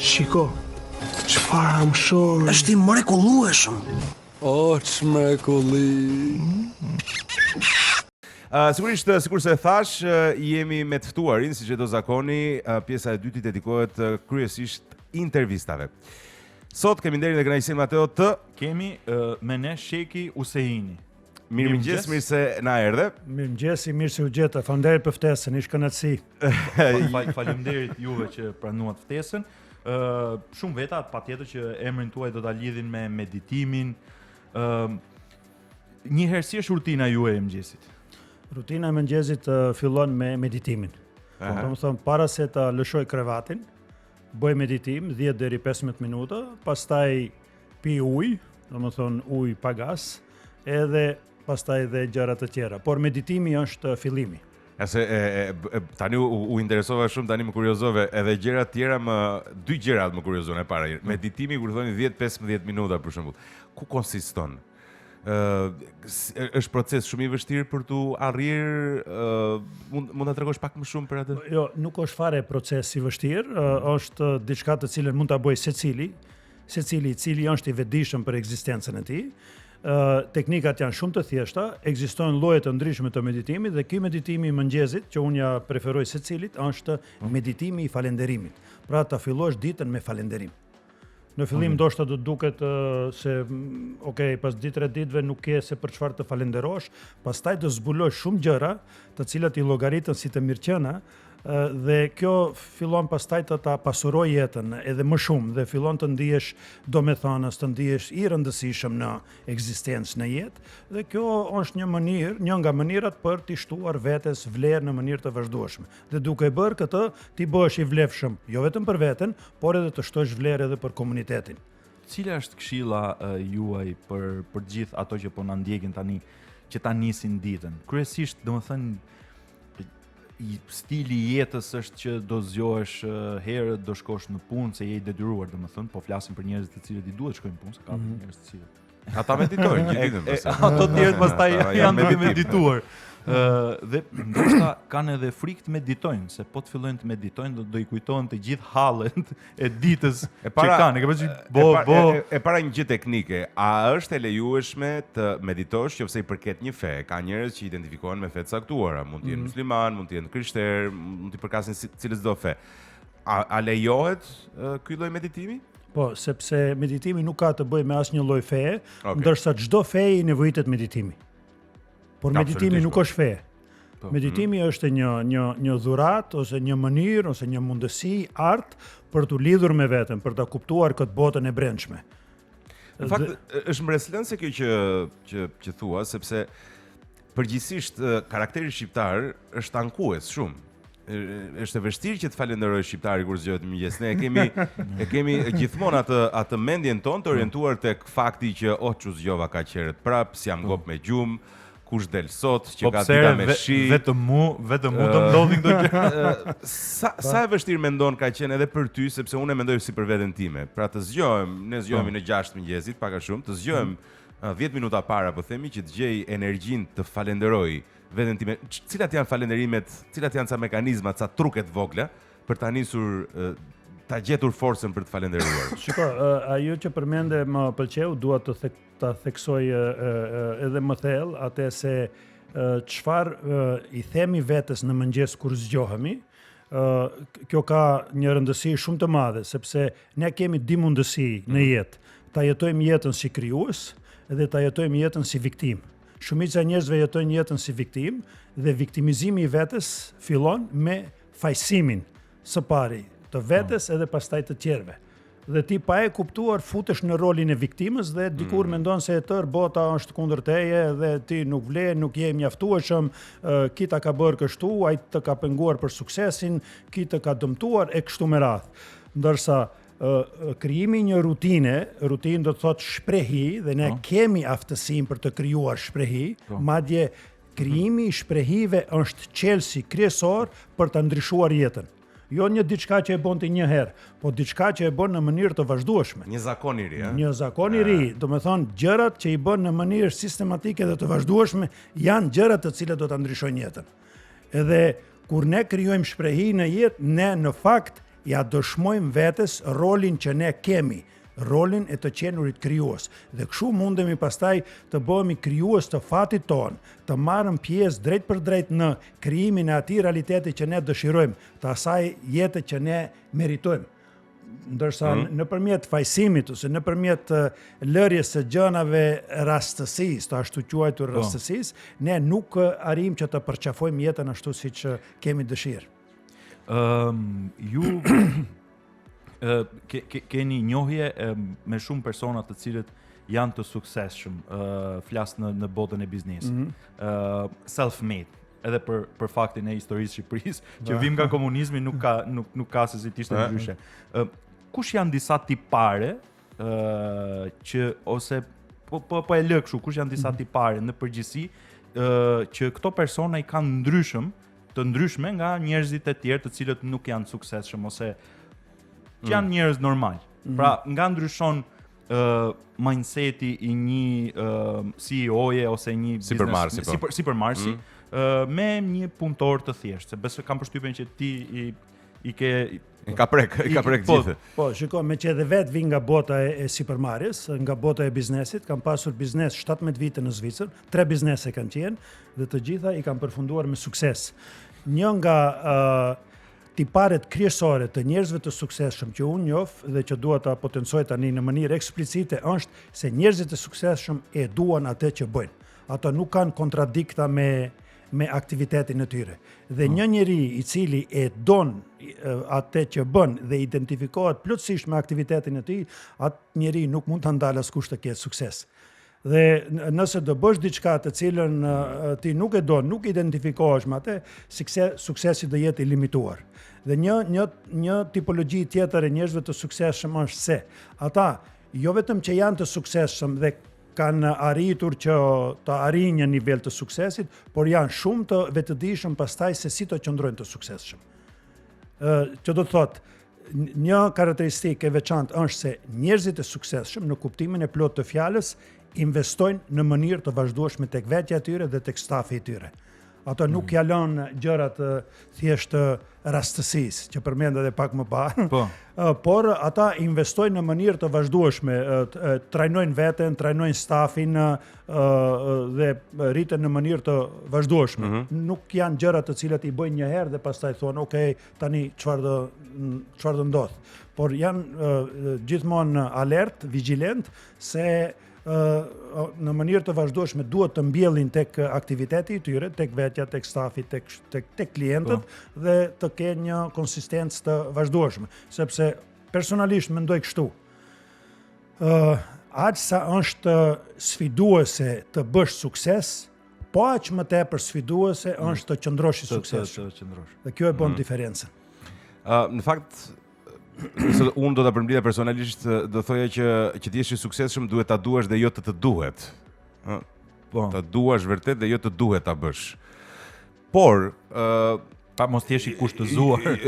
Shiko, çfarë amshor. Është i mrekullueshëm. O, çmrekulli. Sigurisht, sikurse e thash, jemi me të ftuarin, siç e do zakoni, pjesa e dytë dedikohet kryesisht intervistave. Sot kemi nderin dhe kënaqësinë Mateo të kemi me ne Sheki Useini. Mirëmëngjes, mirë se na erdhe. Mirëmëngjes, mirë se u gjeta. Faleminderit për ftesën, ish kënaqësi. Faleminderit juve që pranuat ftesën. Shumë veta patjetër që emrin tuaj do ta lidhin me meditimin. Një herë si është rutina juaj e mëngjesit? Rutina e mëngjesit fillon me meditimin. Domethënë para se ta lëshoj krevatin, bëj meditim 10 deri 15 minuta, pastaj pi ujë, domethënë ujë pa gas, edhe pastaj dhe gjëra të tjera. Por meditimi është fillimi. Tani u interesova shumë, tani më kuriozove edhe gjëra të tjera, dy gjëra më kuriozon e para. Meditimi kur thoni 10-15 minuta për shembull. Ku konsiston? Është proces shumë i vështirë për tu arrir, mund ta tregosh pak më shumë për atë? Jo, nuk është fare proces i vështirë, është diçka të cilën mund ta bëj secili i cili është i vetëdijshëm për ekzistencën e tij. Teknikat janë shumë të thjeshta, ekzistojnë lloje të ndryshme të meditimit dhe ky meditimi i mëngjesit që unë ja preferoj secilit është meditimi i falënderimit. Pra ta fillosh ditën me falënderim. Në fillim ndoshta do të duket se pas 2-3 ditëve nuk ke se për çfarë të falënderosh, pastaj do zbulosh shumë gjëra, të cilat i llogaritën si të mirëqëna, dhe kjo fillon pastaj të ta pasuroj jetën edhe më shumë dhe fillon të ndihesh domethënës, të ndihesh i rëndësishëm në ekzistencë në jetë, dhe kjo është një nga mënyrat për t'i shtuar vetes vlerë në mënyrë të vazhdueshme. Dhe duke bërë këtë, ti bëhesh i vlefshëm jo vetëm për veten, por edhe të shtosh vlerë edhe për komunitetin. Cila është këshilla juaj për gjithë ato që po na ndjekin tani, që ta nisin ditën? Kryesisht, domethënë, stili i jetës është që do zgjohesh herët, do shkosh në punë se je i detyruar, domethënë, po flasim për njerëzit të cilët i duhet shkojnë në punë, se ka njerëz të cilët ata meditojnë gjithë ditën pastaj. Ato të tjerët pastaj janë duke medituar. Dhe ndoshta kanë edhe frikë të meditojnë, se po të fillojnë të meditojnë do i kujtohen të gjithë hallet e ditës që kanë. E para një gjë teknike, a është e lejueshme të meditosh nëse i përket një fe? Ka njerëz që identifikohen me fe të caktuara, mund të jenë musliman, mund të jenë krishterë, mund të përkasin cilës do fe. A lejohet ky lloj meditimi? Po, sepse meditimi nuk ka të bëjë me asnjë lloj feje, ndërsa çdo fe i nevojitet meditimi. Por meditimi nuk është fe. Meditimi është një dhuratë ose një mënyrë ose një mundësi, art për t'u lidhur me veten, për ta kuptuar këtë botën e brendshme. Në fakt është mbreslënse kjo që thua, sepse përgjithsisht karakteri shqiptar është ankues shumë. Është e vështirë që të falenderoj shqiptari kur zgjohet mëngjes. Ne e kemi gjithmonë atë mendjen tonë të orientuar tek fakti që çu zgjova kaq herët prap, si jam gop me gjumë, kush del sot, që ka dita me shi. Vetëm mu do ndodhin këto gjëra. Sa e vështirë mendon ka qenë edhe për ty, sepse unë e mendoj si për veten time. Pra të zgjohem, ne zgjohemi në 6 mëngjesit, pak a shumë, të zgjohem 10 minuta para, po themi, që të gjej energjinë të falenderoj veten time. Cilat janë falenderimet, cilat janë ca mekanizma, ca truket vogla për ta nisur ta gjetur forcën për të falendëruar. Shiko, ajo që përmende më pëlqeu, dua ta theksoj edhe më thellë atë se çfarë i themi vetes në mëngjes kur zgjohemi. Kjo ka një rëndësi shumë të madhe, sepse ne kemi dy mundësi në jetë. Ta jetojmë jetën si krijues dhe ta jetojmë jetën si viktim. Shumica e njerëzve jetojnë jetën si viktim dhe viktimizimi i vetes fillon me fajsimin së pari të vetes edhe pastaj të tjerëve. Dhe ti pa e kuptuar futesh në rolin e viktimës dhe dikur mendon se e tërë bota është kundër teje dhe ti nuk vlen, nuk je mjaftueshëm, kita ka bërë kështu, ai të ka penguar për suksesin, kita ka dëmtuar e kështu me radhë. Ndërsa krijimi një rutinë do të thotë shprehi dhe ne kemi aftësinë për të krijuar shprehi, madje krijimi i shprehive është çelësi kryesor për ta ndryshuar jetën. Jo një diçka që e bën ti një herë, po diçka që e bën në mënyrë të vazhdueshme. Një zakon i ri, Një zakon i ri, domethënë gjërat që i bën në mënyrë sistematike dhe të vazhdueshme janë gjërat të cilat do ta ndryshojnë jetën. Edhe kur ne krijojmë shprehi në jetë, ne në fakt ja dëshmojmë vetes rolin që ne kemi, rolin e të qenurit krijues. Dhe kështu mundemi pastaj të bëhemi krijues të fatit ton, të marrim pjesë drejt për drejt në krijimin e atij realiteti që ne dëshirojmë, të asaj jete që ne meritojmë. Ndërsa nëpërmjet fajsimit ose nëpërmjet lërjes së gjënave rastësisë, të ashtu quajtur rastësisë, ne nuk arrijmë që të përqafojmë jetën ashtu siç kemi dëshirë. Ju keni njohje me shumë persona të cilët janë të suksesshëm, flas në botën e biznesit. Self-made. Edhe për faktin e historisë Shqipërisë, që vim nga komunizmi nuk ka se si t'ishte ndryshe. Kush janë disa tipare që ose po e lë kështu, kush janë disa tipare në përgjithësi që këto persona i kanë të ndryshme nga njerëzit e tjerë të cilët nuk janë suksesshëm ose që janë njerëz normal. Pra, nga ndryshon mindseti i një CEO-je ose një sipërmarrësi me një punëtor të thjeshtë, se besoj kam përshtypjen që ti i ka prek gjithë. Po, shiko, me që edhe vetë vi nga bota e sipërmarrjes, nga bota e biznesit, kam pasur biznes 17 vite në Zvicër, 3 biznese kanë qenë dhe të gjitha i kam përfunduar me sukses. Një nga tiparet kryesore të njerëzve të suksesshëm që unë njoh dhe që dua ta potencoj tani në mënyrë eksplicite është se njerëzit e suksesshëm e duan atë që bëjnë. Ata nuk kanë kontradikta me aktivitetin e tyre. Dhe një njeri i cili e don atë që bën dhe identifikohet plotësisht me aktivitetin e tij, atë njeri nuk mund ta ndalë askush të ketë sukses. Dhe nëse do bësh diçka të cilën ti nuk e don, nuk identifikohesh me atë, suksesi do jetë i limituar. Dhe një tipologji tjetër e njerëzve të suksesshëm është se ata jo vetëm që janë të suksesshëm dhe kanë arritur që të arrijnë një nivel të suksesit, por janë shumë të vetëdijshëm pastaj se si të qëndrojnë të suksesshëm. Që do të thotë, një karakteristikë e veçantë është se njerëzit e suksesshëm në kuptimin e plot të fjalës investojnë në mënyrë të vazhdueshme tek vetja e tyre dhe tek stafi i tyre. Ata nuk ja lënë gjërat thjesht rastësisë, që përmend edhe pak më parë. Por ata investojnë në mënyrë të vazhdueshme, trajnojnë veten, trajnojnë stafin dhe rriten në mënyrë të vazhdueshme. Nuk janë gjëra të cilat i bëjnë një herë dhe pastaj thonë, "Ok, tani çfarë do ndodh." Por janë gjithmonë alert, vigjilent se në mënyrë të vazhdueshme duhet të mbjellin tek aktiviteti i tyre, tek vetja, tek stafi, tek klientët dhe të kenë një konsistencë të vazhdueshme, sepse personalisht mendoj kështu. Aq sa është sfiduese të bësh sukses, po aq më tepër sfiduese është të qëndrosh i suksesshëm. Dhe kjo e bën diferencën. Në fakt unë do ta përmbledha personalisht, do thoja që ti jesh i suksesshëm duhet ta duash dhe jo të duhet. Ta duash vërtet dhe jo të duhet ta bësh. Por, pa mos t'jesh i kushtëzuar.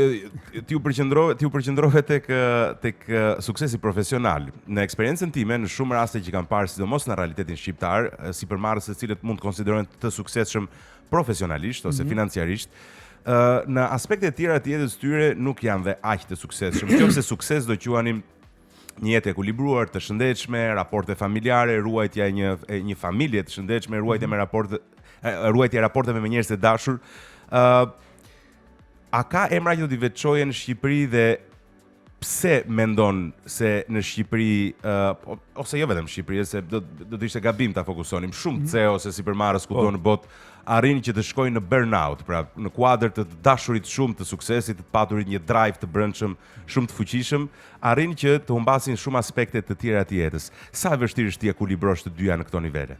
Ti u përqendrove tek suksesi profesional. Në eksperiencën time, në shumë raste që kam parë, sidomos në realitetin shqiptar, sipërmarrëse të cilët mund të konsiderohen të suksesshëm profesionalisht ose financiarisht, në aspekte të tjera të jetës tyre nuk janë dhe aq të suksesshëm. Nëse sukses do quanim një jetë e ekuilibruar, të shëndetshme, raporte familjare, ruajtja e një familje të shëndetshme, ruajtja e raporteve me njerëz të dashur. A ka emra që do t'i veçojen në Shqipëri dhe pse mendon se në Shqipëri, ose jo vetëm në Shqipëri, se do të ishte gabim ta fokusonim, shumë CEO ose sipërmarrës kudo në botë arrin që të shkojnë në burnout, pra në kuadër të dashurit shumë, të suksesit, të paturit një drive të brendshëm, shumë të fuqishëm, arrin që të humbasin shumë aspekte të tjera të jetës. Sa e vështirë është ti ekuilibrosh të dyja në këto nivele?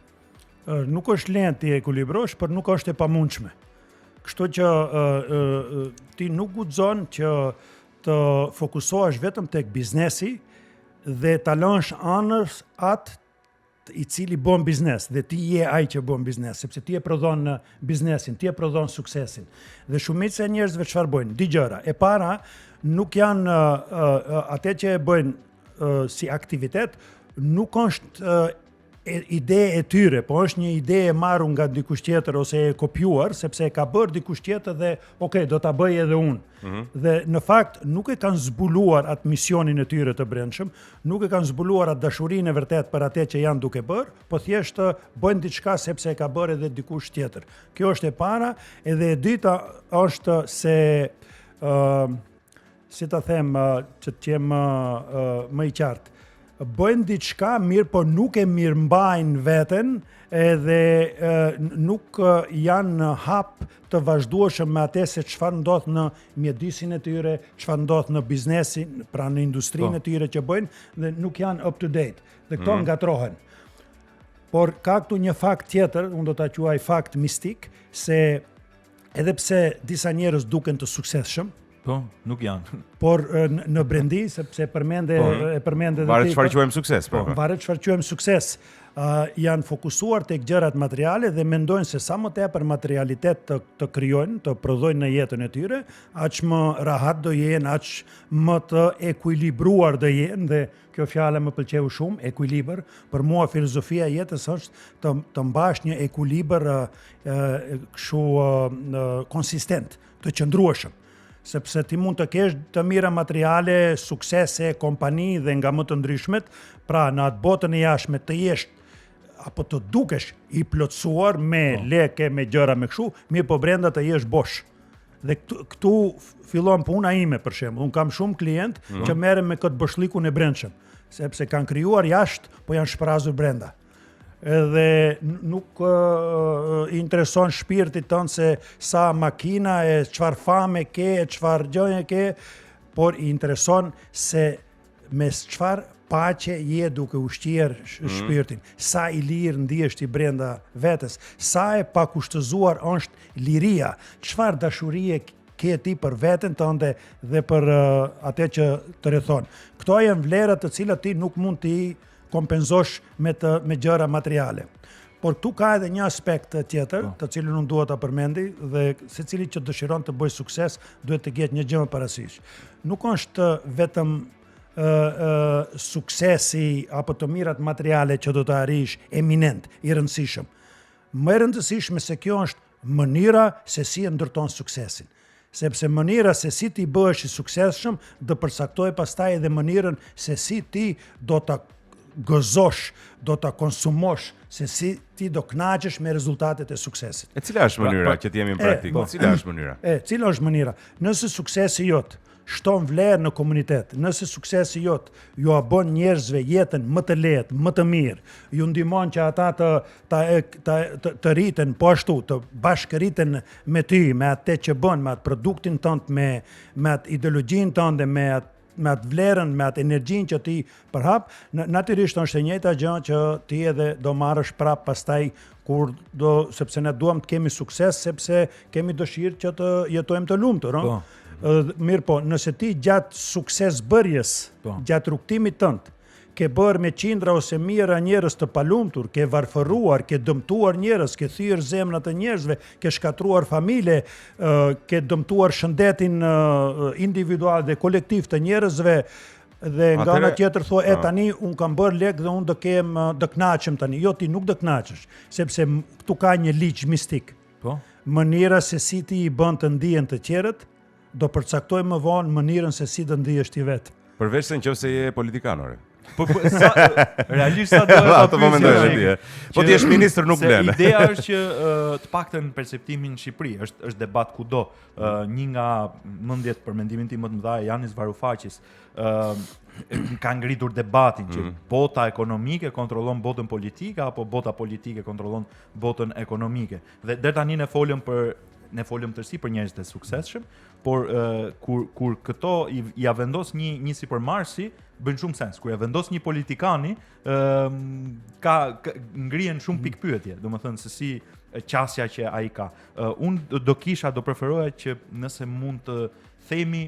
Nuk është lehtë ti ekuilibrosh, por nuk është e pamundshme. Kështu që ti nuk guxon që të fokusohesh vetëm tek biznesi dhe ta lësh anës atë i cili bën biznes dhe ti je ai që bën biznes, sepse ti e prodhon biznesin, ti e prodhon suksesin. Dhe shumica e njerëzve çfarë bëjnë? Dy gjëra. E para, nuk janë atë që e bëjnë si aktivitet, nuk është ide e tyre, po është një ide e marrur nga dikush tjetër ose e kopjuar, sepse e ka bërë dikush tjetër dhe do ta bëj edhe unë. Dhe në fakt nuk e kanë zbuluar atë misionin e tyre të brendshëm, nuk e kanë zbuluar atë dashurinë e vërtet për atë që janë duke bërë, po thjesht bëjnë diçka sepse e ka bërë edhe dikush tjetër. Kjo është e para, edhe e dyta është se si ta them që të jem më i qartë. Bëjnë diçka mirë, po nuk e mirëmbajnë veten edhe nuk janë në hap të vazhdueshëm me atë se çfarë ndodh në mjedisin e tyre, çfarë ndodh në biznesin, pra në industrinë e tyre që bëjnë dhe nuk janë up to date. Dhe këto ngatrohen. Por ka këtu një fakt tjetër, unë do ta quaj fakt mistik, se edhe pse disa njerëz duken të suksesshëm, Po, nuk janë. por në brendi, sepse e përmende Varet çfarë quajmë sukses, po. Varet çfarë quajmë sukses. Janë fokusuar tek gjërat materiale dhe mendojnë se sa më tepër materialitet të krijojnë, të prodhojnë në jetën e tyre, aq më rahat do jenë, aq më të ekuilibruar do jenë dhe kjo fjala më pëlqeu shumë, ekuilibër. Për mua filozofia e jetës është të mbash një ekuilibër konsistent, të qëndrueshëm. Sepse ti mund të kesh të mira materiale, suksese, kompani dhe nga më të ndryshmet, pra në atë botën e jashtme të jesh apo të dukesh i plotësuar me leke, me gjëra, me kështu, mirë po brenda të jesh bosh. Dhe këtu fillon puna ime për shembull. Unë kam shumë klient që merren me këtë boshlikun e brendshëm, sepse kanë krijuar jashtë, po janë shprazur brenda. Edhe nuk intereson shpirtit tënë se sa makina e çfarë fame ke, çfarë gjëje ke, por i intereson se me çfarë paqe je duke ushqier shpirtin, sa i lirë ndihesh ti brenda vetes, sa e pakushtëzuar është liria, çfarë dashurie ke ti për veten tënde dhe për atë që të rrethon. Këto janë vlerat të cilat ti nuk mund t'i kompenzosh me gjëra materiale. Por tu ka edhe një aspekt tjetër, të cilin unë dua ta përmendi dhe secili që dëshiron të bëjë sukses duhet të ketë një gjë më parasysh. Nuk është vetëm suksesi apo të mirat materiale që do të arrish eminent, i rëndësishëm. Më e rëndësishme se kjo është mënyra se si e ndërton suksesin. Sepse mënyra se si ti bëhesh i suksesshëm do përcaktoj pastaj edhe mënyrën se si ti do ta gëzosh, do ta konsumosh, se si ti do kënaqesh me rezultatet e suksesit. E cila është mënyra që të jemi në praktikë? Cila është mënyra? Cila është mënyra? Nëse suksesi jot shton vlerë në komunitet, nëse suksesi jot ju a bën njerëzve jetën më të lehtë, më të mirë, ju ndihmon që ata të rriten po ashtu, të bashkëriten me ty, me atë që bën, me atë produktin tënd, me atë ideologjinë tënde, me atë vlerën, me atë energjinë që ti përhap, natyrisht është e njëjta gjë që ti edhe do marrësh prap pastaj sepse ne duam të kemi sukses, sepse kemi dëshirë që të jetojmë të lumtur, ëh. Mirë po, nëse ti gjatë sukses bërjes, gjatë rrugtimit tënd, ke bërë me qindra ose mijëra njerëz të palumtur, ke varfëruar, ke dëmtuar njerëz, ke thyer zemrat e njerëzve, ke shkatruar familje, ke dëmtuar shëndetin individual dhe kolektiv të njerëzve, dhe nga ana tjetër thua tani un kam bërë lek dhe un do kënaqem tani. Jo, ti nuk do kënaqesh, sepse këtu ka një ligj mistik. Mënyra se si ti i bën të ndihen të tjerët do përcaktoj më vonë mënyrën se si do ndihesh ti vetë. Përveç se nëse je politikan, ore. Realisht sa do të mendosh. Po ti je ministër nuk blen. Ideja është që të paktën perceptimin në Shqipëri është debat kudo. Një nga mendjet për mendimin tim më të mëdha, Janis Varoufakis, ka ngritur debatin që bota ekonomike kontrollon botën politike apo bota politike kontrollon botën ekonomike. Dhe deri tani ne folëm tërësi për njerëz të suksesshëm, por kur këto ja vendos një sipërmarrësi, bën shumë sens. Kur ja vendos një politikani, ngrihen shumë pikë pyetje, domethënë se si qasja që ai ka. Unë do preferoja që nëse mund të themi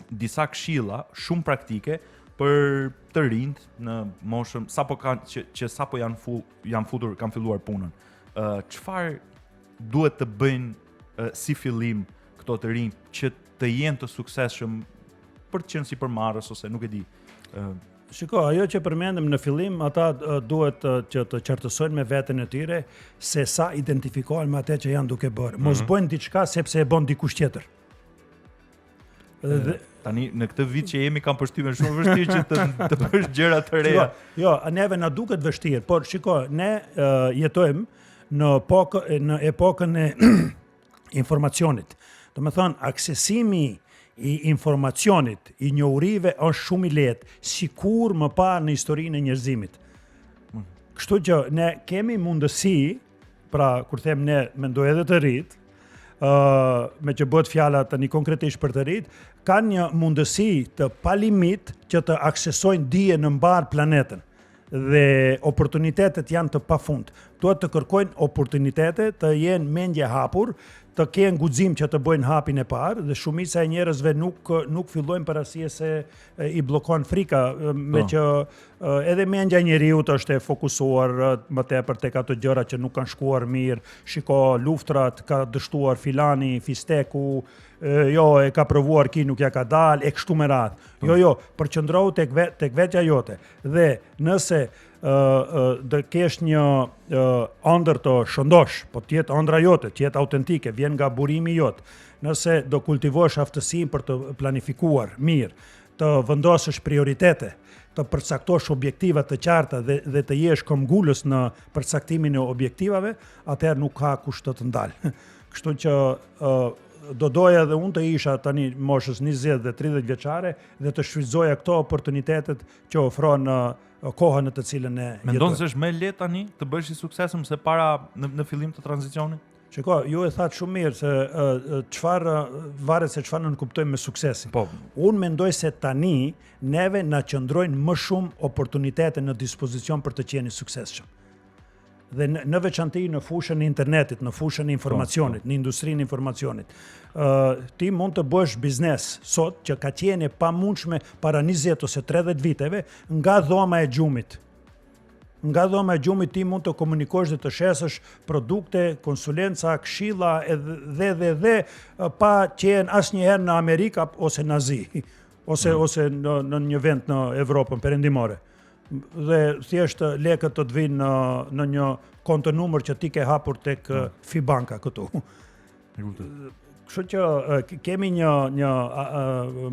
disa këshilla shumë praktike për të rinjt në moshën që sapo janë futur, kanë filluar punën. Çfarë duhet të bëjnë si fillim këto të rinj që të jenë të suksesshëm për të qenë sipërmarrës ose nuk e di. Shiko, ajo që përmendëm në fillim, ata duhet që të qartësojnë me veten e tyre se sa identifikohen me atë që janë duke bërë. Mos bëjnë diçka sepse e bën dikush tjetër. Tani në këtë vit që jemi kam përshtypjen shumë vështirë që të bësh gjëra të reja. Jo, neve na duket vështirë, por shiko, ne jetojmë në epokën e informacionit. Do të thonë, aksesimi i informacionit, i njohurive është shumë i lehtë, sikur më parë në historinë e njerëzimit. Kështu që ne kemi mundësi, pra kur them ne mendoj edhe të rit, me që bëhet fjala tani konkretisht për të rit, kanë një mundësi të palimit që të aksesojnë dije në mbar planetën dhe oportunitetet janë të pafund. Duhet të kërkojnë oportunitete, të jenë mendje hapur, të kenë guxim që të bëjnë hapin e parë dhe shumica e njerëzve nuk fillojnë për arsye se i bllokon frika me që edhe mendja e njeriut është e fokusuar më tepër tek ato gjëra që nuk kanë shkuar mirë. Shiko, luftrat, ka dështuar filani, fisteku, e ka provuar ki, nuk ja ka dal, e kështu me radhë. Jo, përqendrohu tek vetja jote. Dhe nëse dhe kesh një ëndër të shëndosh, po t'jetë ëndra jote, t'jetë autentike, vjen nga burimi jot. Nëse do kultivosh aftësinë për të planifikuar mirë, të vendosësh prioritete, të përcaktosh objektiva të qarta dhe të jesh këmbgulës në përcaktimin e objektivave, atëherë nuk ka kush të ndalë. Kështu që do doja edhe unë të isha tani moshës 20 dhe 30 vjeçare dhe të shfrytëzoja këto oportunitetet që ofron kohën në të cilën e jetojmë. Mendon se është më lehtë tani të bësh i suksesshëm se para në fillim të tranzicionit? Shiko, ju e thatë shumë mirë se çfarë varet se çfarë nënkuptojmë me suksesin. Po. Unë mendoj se tani neve na qëndrojnë më shumë oportunitete në dispozicion për të qenë suksesshëm. Dhe në veçanti në fushën e internetit, në fushën e informacionit, në industrinë e informacionit. Ti mund të bësh biznes sot që ka qenë e pamundshme para 20 ose 30 viteve nga dhoma e gjumit. Nga dhoma e gjumit ti mund të komunikosh dhe të shesësh produkte, konsulenca, këshilla dhe pa qenë asnjëherë në Amerikë ose në Azi, ose në një vend në Evropën perëndimore. Dhe thjesht lekët të vinë në një konto numër që ti ke hapur tek Fibanka këtu. Kështu që kemi një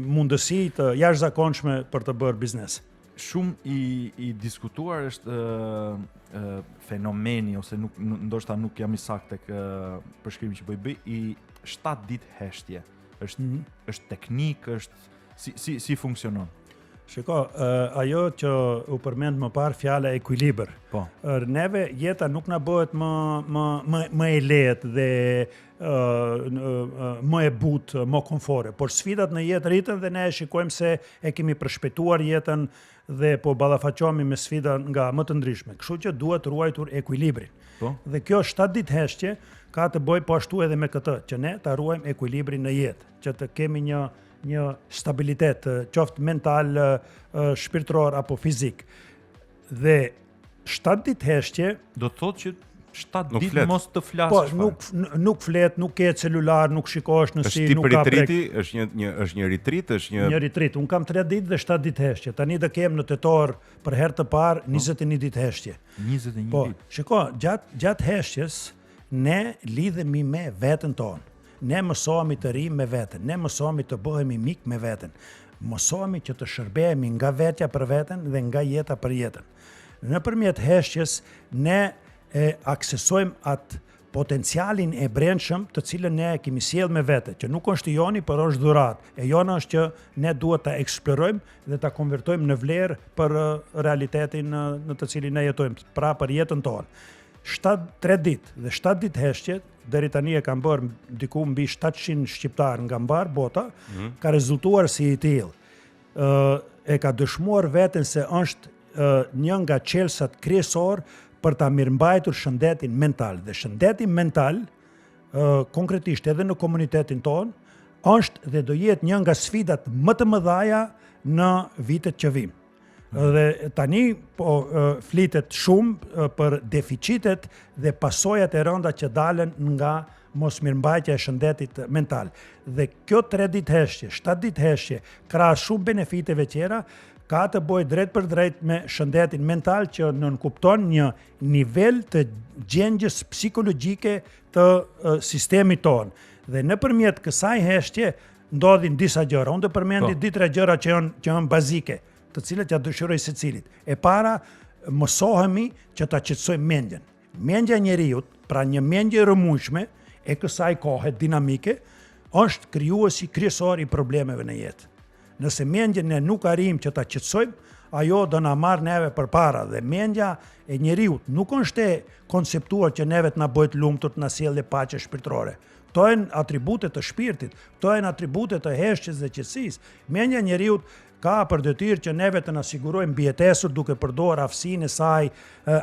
mundësi të jashtëzakonshme për të bërë biznes. Shumë i diskutuar është fenomeni, ose ndoshta nuk jam i saktë tek përshkrimi që bëj i 7 ditë heshtje. Është teknik, është si funksionon? Shiko, ajo që u përmend më parë fjala ekuilibër. Po. Neve jeta nuk na bëhet më e lehtë dhe më e butë, më komfore, por sfidat në jetë rritën dhe ne e shikojmë se e kemi përshpejtuar jetën dhe po ballafaqohemi me sfida nga më të ndryshme. Kështu që duhet ruajtur ekuilibrin. Po. Dhe kjo 7 ditë heshtje ka të bëjë po ashtu edhe me këtë, që ne ta ruajmë ekuilibrin në jetë, që të kemi një stabilitet, qoftë mental, shpirtëror apo fizik. Dhe 7 ditë heshtje do të thotë që 7 ditë mos të flasësh. Po, nuk flet, nuk ke celular, nuk shikosh në si, nuk ka prek. Është një retreat, është një retreat. Un kam 3 ditë dhe 7 ditë heshtje. Tani do kem në tetor për herë të parë 21 ditë heshtje. 21 po, ditë. Shiko, gjatë heshtjes ne lidhemi me veten tonë. Ne mësohemi të rrim me veten, ne mësohemi të bëhemi mik me veten, mësohemi që të shërbehemi nga vetja për veten dhe nga jeta për jetën. Nëpërmjet heshtjes, ne aksesojmë atë potencialin e brendshëm të cilën ne kemi sjell me vete, që nuk është joni, por është dhuratë. E jona është që ne duhet ta eksplorojmë dhe ta konvertojmë në vlerë për realitetin në të cilin ne jetojmë, pra për jetën tonë. 3 ditë dhe 7 ditë heshtje, deri tani e kanë bërë diku mbi 700 shqiptarë nga mbar bota, ka rezultuar si i tillë. E ka dëshmuar veten se është një nga çelësat kryesor për ta mirëmbajtur shëndetin mental. Dhe shëndeti mental, konkretisht edhe në komunitetin tonë, është dhe do jetë një nga sfidat më të mëdha në vitet që vijnë. Dhe tani po flitet shumë për deficitet dhe pasojat e rënda që dalen nga mosmirëmbajtja e shëndetit mental. Dhe kjo 3 ditë heshtje, 7 ditë heshtje, krahas shumë benefiteve tjera, ka të bëjë drejt për drejt me shëndetin mental që nënkupton një nivel të gjendjes psikologjike të sistemit tonë. Dhe nëpërmjet kësaj heshtje ndodhin disa gjëra. Unë do përmendi 2-3 gjëra që janë bazike, të cilët ja dëshiroj secilit. E para, mësohemi që ta qetësojmë mendjen. Mendja e njeriut, pra një mendje e rëmujshme e kësaj kohe dinamike, është krijuesi kryesor i problemeve në jetë. Nëse mendjen ne nuk arrijmë që ta qetësojmë, ajo do na marr neve përpara dhe mendja e njeriut nuk është e konceptuar që neve të na bëjë lumtur, të na sjellë paqe shpirtërore. Këto janë atribute të shpirtit, këto janë atribute të heshtjes dhe qetësisë. Mendja e njeriut ka për detyrë që neve të na sigurojmë mbijetesur duke përdorur aftësinë e saj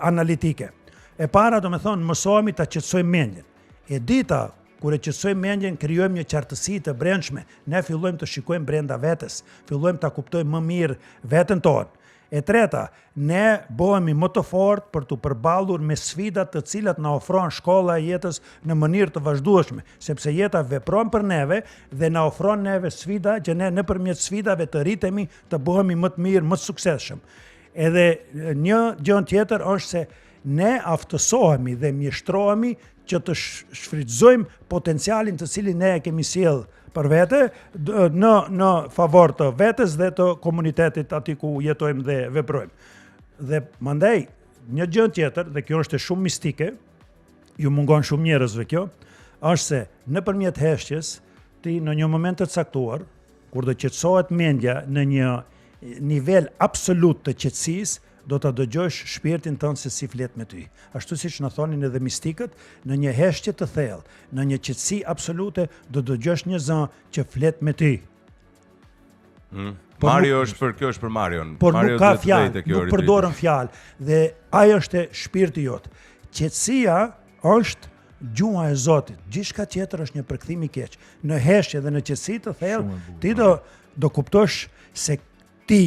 analitike. E para do me thonë mësohemi ta qetësojmë mendjen. E dita, kur e qetësojmë mendjen, krijojmë një qartësi të brendshme. Ne fillojmë të shikojmë brenda vetes, fillojmë ta kuptojmë më mirë veten tonë. E treta, ne bëhemi më të fortë për të përballur me sfidat të cilat na ofron shkolla e jetës në mënyrë të vazhdueshme, sepse jeta vepron për neve dhe na ofron neve sfida që ne nëpërmjet sfidave të rritemi të bëhemi më të mirë, më të suksesshëm. Edhe një gjë tjetër është se ne aftësohemi dhe mjeshtrohemi që të shfrytëzojmë potencialin të cilin ne e kemi sjell për vete në favor të vetes dhe të komunitetit aty ku jetojmë dhe veprojmë. Dhe mandej, një gjë tjetër, dhe kjo është shumë mistike, ju mungon shumë njerëzve kjo, është se nëpërmjet heshtjes, ti në një moment të caktuar, kur do qetësohet mendja në një nivel absolut të qetësisë, do ta dëgjosh shpirtin tënd se si flet me ty. Ashtu siç na thonin edhe mistikët, në një heshtje të thellë, në një qetësi absolute, do dëgjosh një zë që flet me ty. Mario kjo është për Marion. Por Mario nuk ka fjalë, nuk përdorën fjalë dhe ai është shpirti jot. Qetësia është gjuha e Zotit. Gjithçka tjetër është një përkthim i keq. Në heshtje dhe në qetësi të thellë, ti do kuptosh se ti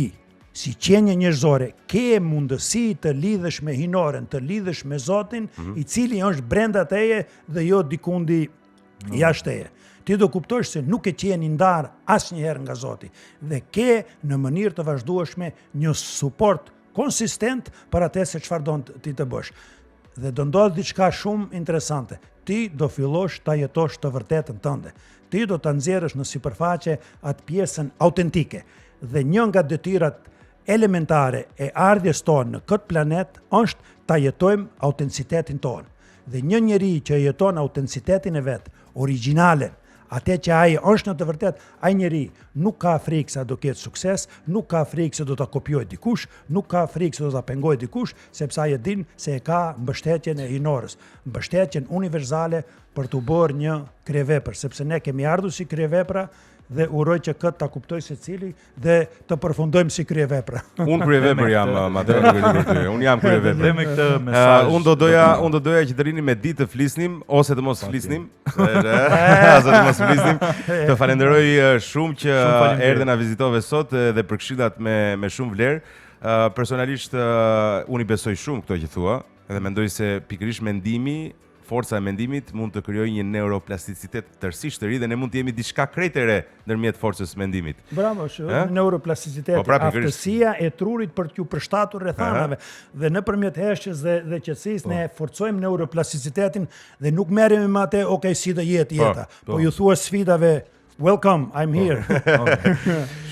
si qenje njerëzore, ke mundësi të lidhesh me hinoren, të lidhesh me Zotin, i cili është brenda teje dhe jo dikundi jashtë teje. Ti do kuptosh se nuk e qeni ndar asnjëherë nga Zoti dhe ke në mënyrë të vazhdueshme një suport konsistent për atë se çfarë don ti të bësh. Dhe do ndodh diçka shumë interesante. Ti do fillosh ta jetosh të vërtetën tënde. Ti do ta nxjerrësh në sipërfaqe atë pjesën autentike. Dhe një nga detyrat elementare e ardhjes tonë në këtë planet është ta jetojmë autencitetin tonë. Dhe një njeri që jeton autencitetin e vet, origjinalen, atë që ai është në të vërtet, ai njeri nuk ka frikë se do ketë sukses, nuk ka frikë se do ta kopjojë dikush, nuk ka frikë se do ta pengojë dikush, sepse ai e din se e ka mbështetjen e hinorës, mbështetjen universale për të bërë një krijesvepër, sepse ne kemi ardhur si krijesvepra dhe uroj që këtë ta kuptoj secili dhe të përfundojmë si krijesvepra. Unë krijesvepër jam, madje për ty. Unë jam krijesvepër. Dhe me këtë mesazh. Unë do doja që të rini me ditë të flisnim ose të mos flisnim. Ose të mos flisnim. Të falenderoj shumë që erdhe na vizitove sot dhe për këshillat me shumë vlerë. Personalisht unë i besoj shumë këto që thua dhe mendoj se pikërisht mendimi, forca e mendimit mund të krijojë një neuroplasticitet tërësisht të ri dhe ne mund të jemi diçka krejt e re ndërmjet forcës së mendimit. Bravo, neuroplasticiteti, aftësia e trurit për t'ju përshtatur rrethanave dhe nëpërmjet heshtjes dhe qetësisë ne forcojmë neuroplasticitetin dhe nuk merremi me atë, okay, si do jetë jeta. Po ju thua sfidave, welcome, I'm here.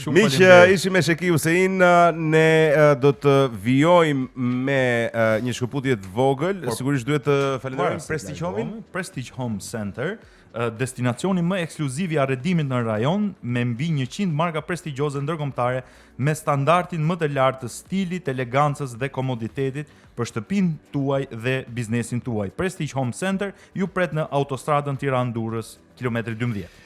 Miq, ishim me Sheki Husein, ne do të vijojmë me një shkëputje të vogël, sigurisht duhet të falenderojmë Prestige Home-in. Prestige Home Center, destinacioni më ekskluziv i arredimit në rajon me mbi 100 marka prestigjioze ndërkombëtare me standardin më të lartë të stilit, elegancës dhe komoditetit për shtëpinë tuaj dhe biznesin tuaj. Prestige Home Center ju pret në autostradën Tiranë-Durrës, kilometri 12.